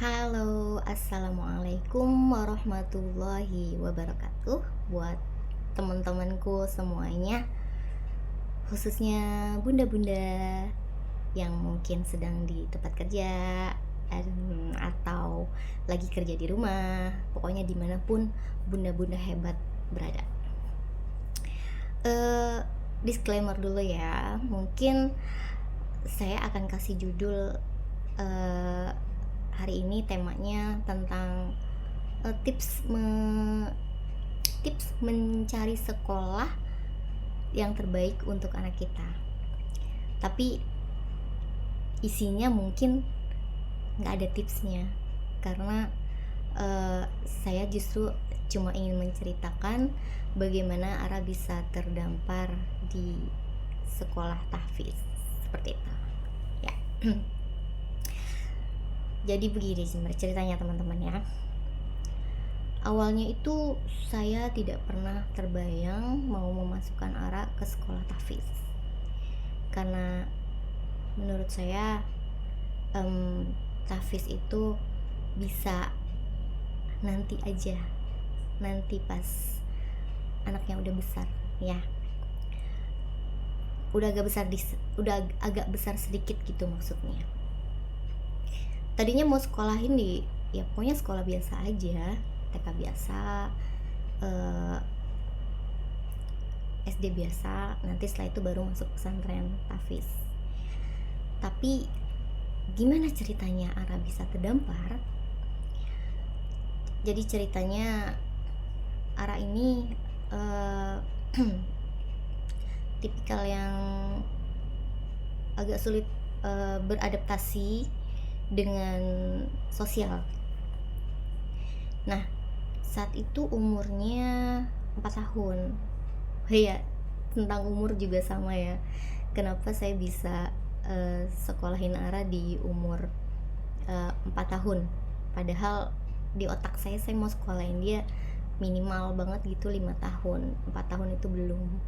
Halo, assalamualaikum warahmatullahi wabarakatuh. Buat teman-temanku semuanya, khususnya bunda-bunda yang mungkin sedang di tempat kerja atau lagi kerja di rumah, pokoknya dimanapun bunda-bunda hebat berada. Disclaimer dulu ya, mungkin saya akan kasih judul hari ini temanya tentang tips mencari sekolah yang terbaik untuk anak kita. Tapi isinya mungkin nggak ada tipsnya, karena saya justru cuma ingin menceritakan bagaimana Ara bisa terdampar di sekolah tahfiz seperti itu ya. Jadi begini ceritanya teman-teman ya. Awalnya itu saya tidak pernah terbayang mau memasukkan Ara ke sekolah tahfiz, karena menurut saya tahfiz itu bisa nanti aja, nanti pas anaknya udah besar ya, udah agak besar sedikit gitu maksudnya. Tadinya mau sekolahin di ya pokoknya sekolah biasa aja, TK biasa, SD biasa, nanti setelah itu baru masuk pesantren tahfiz. Tapi gimana ceritanya Ara bisa terdampar? Jadi ceritanya Ara ini tipikal yang agak sulit beradaptasi dengan sosial. Nah, saat itu umurnya 4 tahun. Ya, tentang umur juga sama ya. Kenapa saya bisa sekolahin Ara di umur 4 tahun? Padahal di otak saya mau sekolahin dia minimal banget gitu 5 tahun. 4 tahun itu belum.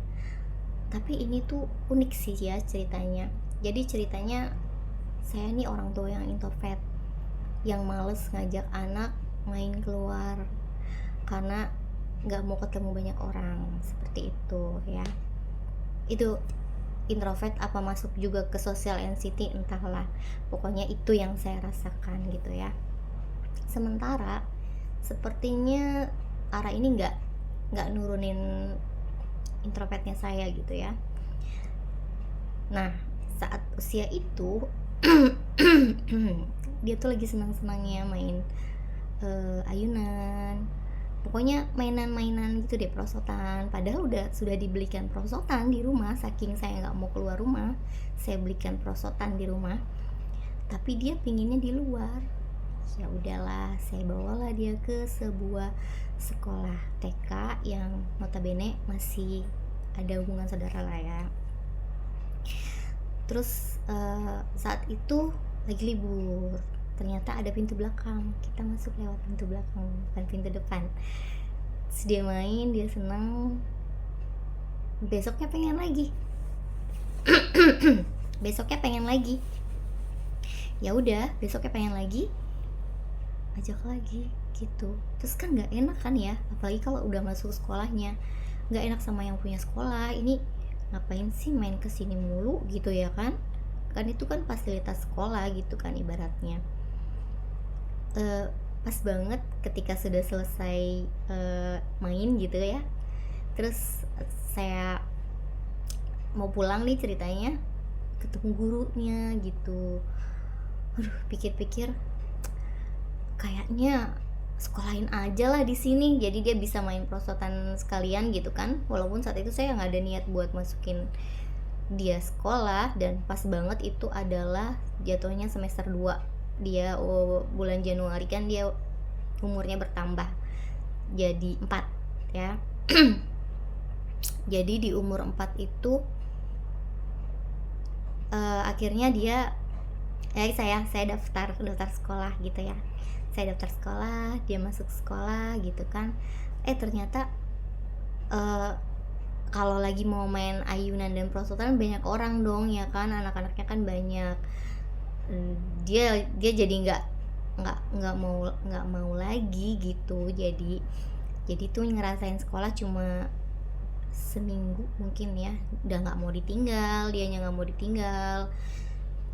Tapi ini tuh unik sih ya ceritanya. Jadi ceritanya saya nih orang tua yang introvert, yang males ngajak anak main keluar karena nggak mau ketemu banyak orang, seperti itu ya. Itu introvert apa masuk juga ke social anxiety entahlah, pokoknya itu yang saya rasakan gitu ya. Sementara sepertinya Ara ini nggak nurunin introvertnya saya gitu ya. Nah, saat usia itu dia tuh lagi senang-senangnya main ayunan, pokoknya mainan-mainan gitu deh, perosotan. Padahal sudah dibelikan perosotan di rumah, saking saya nggak mau keluar rumah saya belikan perosotan di rumah, tapi dia pinginnya di luar. Ya udahlah, saya bawalah dia ke sebuah sekolah TK yang notabene masih ada hubungan saudara lah ya. Terus saat itu lagi libur, ternyata ada pintu belakang, kita masuk lewat pintu belakang bukan pintu depan. Terus dia main, dia senang, besoknya pengen lagi ya udah, besoknya pengen lagi, ajak lagi gitu. Terus kan nggak enak kan ya, apalagi kalau udah masuk sekolahnya, nggak enak sama yang punya sekolah. Ini ngapain sih main kesini mulu gitu ya kan itu kan fasilitas sekolah gitu kan ibaratnya. Pas banget ketika sudah selesai main gitu ya, terus saya mau pulang nih ceritanya, ketemu gurunya gitu. Aduh, pikir-pikir kayaknya sekolahin aja lah di sini, jadi dia bisa main perosotan sekalian gitu kan. Walaupun saat itu saya nggak ada niat buat masukin dia sekolah, dan pas banget itu adalah jatuhnya semester 2. Dia bulan Januari kan dia umurnya bertambah jadi 4 ya. Jadi di umur 4 itu akhirnya dia saya daftar sekolah gitu ya. Saya daftar sekolah, dia masuk sekolah gitu kan. Ternyata kalau lagi mau main ayunan dan perosotan banyak orang dong ya kan, anak-anaknya kan banyak. Dia jadi nggak mau lagi gitu. Jadi tuh ngerasain sekolah cuma seminggu mungkin ya, udah nggak mau ditinggal, dianya nggak mau ditinggal.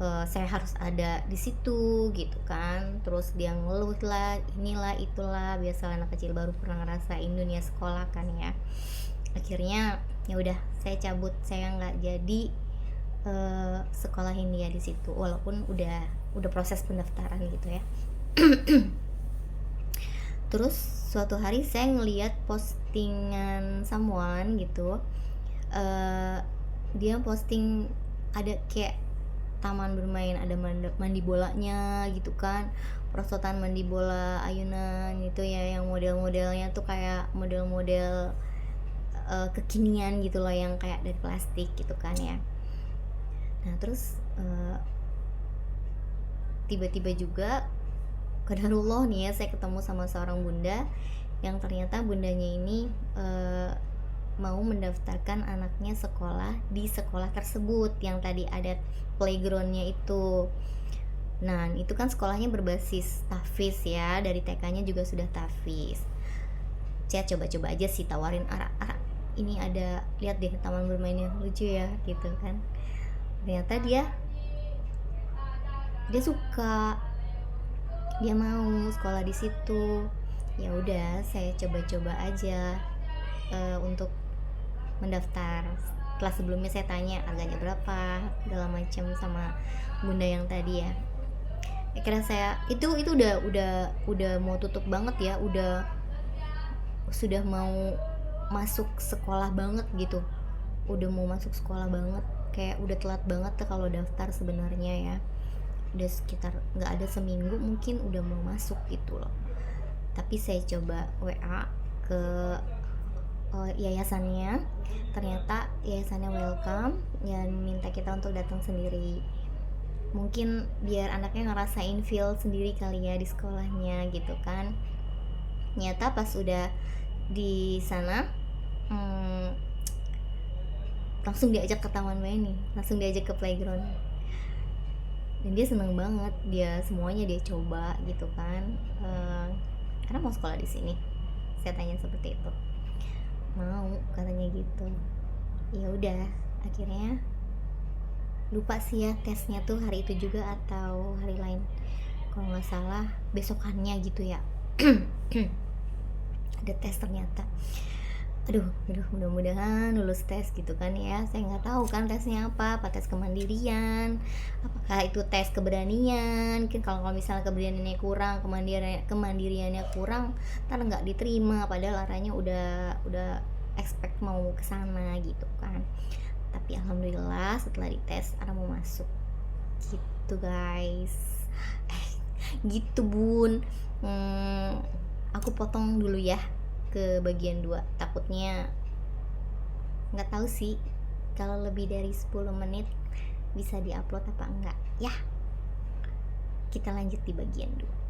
Saya harus ada di situ gitu kan, terus dia ngeluh lah, inilah itulah, biasa anak kecil baru pernah ngerasain dunia sekolah kan ya. Akhirnya ya udah, saya cabut, saya nggak jadi sekolahin dia di situ, walaupun udah proses pendaftaran gitu ya. Terus suatu hari saya ngeliat postingan someone gitu, dia posting ada kayak taman bermain, ada mandi bolanya gitu kan, perosotan mandi bola ayunan gitu ya, yang model-modelnya tuh kayak model-model kekinian gitu loh, yang kayak dari plastik gitu kan ya. Nah terus tiba-tiba juga qadarullah nih ya, saya ketemu sama seorang bunda yang ternyata bundanya ini mau mendaftarkan anaknya sekolah di sekolah tersebut yang tadi ada playgroundnya itu. Nah itu kan sekolahnya berbasis tahfiz ya, dari TK-nya juga sudah tahfiz. Saya coba-coba aja sih, tawarin, Ara ini ada, lihat deh taman bermainnya lucu ya gitu kan. Ternyata dia suka, dia mau sekolah di situ. Ya udah, saya coba-coba aja untuk mendaftar. Setelah sebelumnya saya tanya harganya berapa segala macam sama bunda yang tadi ya. Akhirnya saya itu udah mau tutup banget ya, sudah mau masuk sekolah banget gitu, udah mau masuk sekolah banget, kayak udah telat banget kalau daftar sebenarnya ya, udah sekitar nggak ada seminggu mungkin udah mau masuk gitu loh. Tapi saya coba WA ke yayasannya, ternyata yayasannya welcome ya, minta kita untuk datang sendiri, mungkin biar anaknya ngerasain feel sendiri kali ya di sekolahnya gitu kan. Nyata pas udah di sana langsung diajak ke taman main nih, langsung diajak ke playground, dan dia seneng banget, dia semuanya dia coba gitu kan, karena mau sekolah di sini. Saya tanya seperti itu, mau katanya gitu. Ya udah, akhirnya lupa sih ya tesnya tuh hari itu juga atau hari lain, kalau nggak salah besokannya gitu ya. Ada tes ternyata. Aduh, mudah-mudahan lulus tes gitu kan ya. Saya nggak tahu kan tesnya apa tes kemandirian, apakah itu tes keberanian. Mungkin kalau misalnya keberaniannya kurang, kemandiriannya kurang, ntar nggak diterima, padahal arahnya udah expect mau kesana gitu kan. Tapi alhamdulillah setelah dites Ara mau masuk gitu guys. Gitu bun. Aku potong dulu ya ke bagian 2, takutnya nggak tahu sih kalau lebih dari 10 menit bisa diupload apa enggak ya. Kita lanjut di bagian 2.